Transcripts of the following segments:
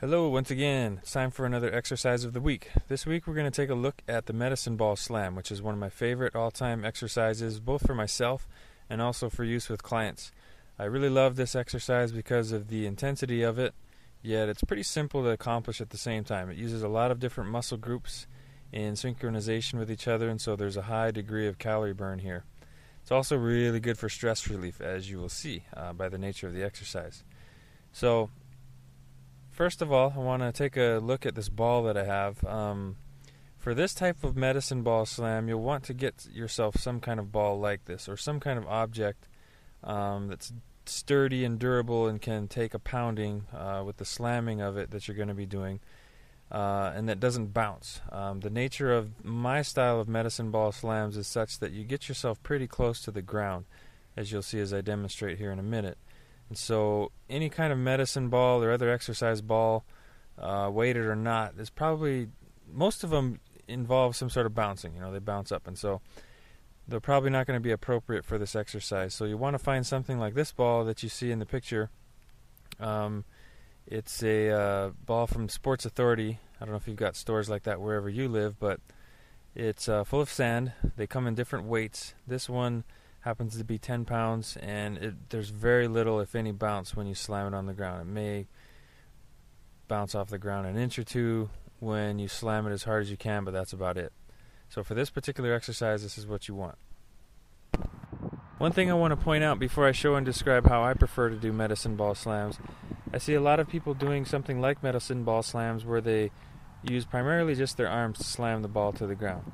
Hello once again. It's time for another exercise of the week. This week we're going to take a look at the medicine ball slam, which is one of my favorite all-time exercises, both for myself and also for use with clients. I really love this exercise because of the intensity of it, yet it's pretty simple to accomplish at the same time. It uses a lot of different muscle groups in synchronization with each other, and so there's a high degree of calorie burn here. It's also really good for stress relief, as you will see by the nature of the exercise. So, first of all, I want to take a look at this ball that I have. For this type of medicine ball slam, you'll want to get yourself some kind of ball like this, or some kind of object that's sturdy and durable and can take a pounding with the slamming of it that you're going to be doing, and that doesn't bounce. The nature of my style of medicine ball slams is such that you get yourself pretty close to the ground, as you'll see as I demonstrate here in a minute. And so any kind of medicine ball or other exercise ball, weighted or not, is probably, most of them involve some sort of bouncing. They bounce up, and so they're probably not going to be appropriate for this exercise. So you want to find something like this ball that you see in the picture. It's a ball from Sports Authority. I don't know if you've got stores like that wherever you live, but it's full of sand. They come in different weights. This one happens to be 10 pounds, and there's very little, if any, bounce when you slam it on the ground. It may bounce off the ground an inch or two when you slam it as hard as you can, but that's about it. So for this particular exercise, this is what you want. One thing I want to point out before I show and describe how I prefer to do medicine ball slams, I see a lot of people doing something like medicine ball slams where they use primarily just their arms to slam the ball to the ground.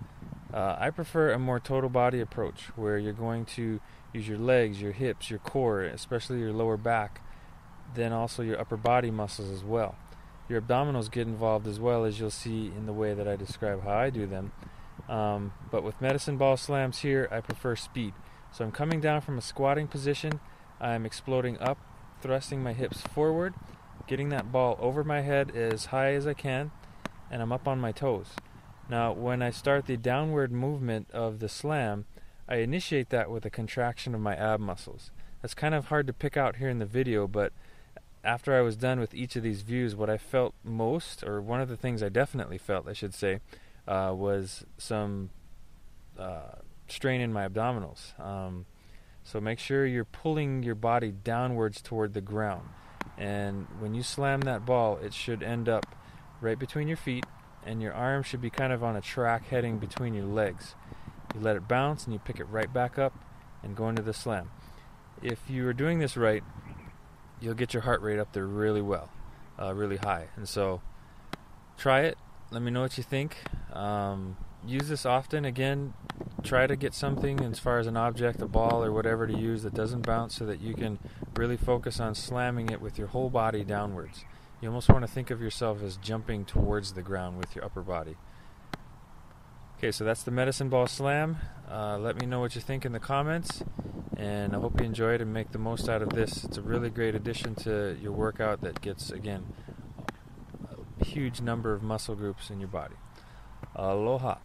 I prefer a more total body approach where you're going to use your legs, your hips, your core, especially your lower back, then also your upper body muscles as well. Your abdominals get involved as well, as you'll see in the way that I describe how I do them. But with medicine ball slams here, I prefer speed. So I'm coming down from a squatting position, I'm exploding up, thrusting my hips forward, getting that ball over my head as high as I can, and I'm up on my toes. Now, when I start the downward movement of the slam, I initiate that with a contraction of my ab muscles. That's kind of hard to pick out here in the video, but after I was done with each of these views, what I felt most, or one of the things I definitely felt, I should say, was some strain in my abdominals. So make sure you're pulling your body downwards toward the ground. And when you slam that ball, it should end up right between your feet, and your arm should be kind of on a track heading between your legs. You let it bounce and you pick it right back up and go into the slam. If you are doing this right, you'll get your heart rate up there really well, really high. And so try it. Let me know what you think. Use this often. Again, try to get something as far as an object, a ball or whatever to use that doesn't bounce, so that you can really focus on slamming it with your whole body downwards. You almost want to think of yourself as jumping towards the ground with your upper body. Okay, so that's the medicine ball slam. Let me know what you think in the comments, and I hope you enjoy it and make the most out of this. It's a really great addition to your workout that gets, again, a huge number of muscle groups in your body. Aloha.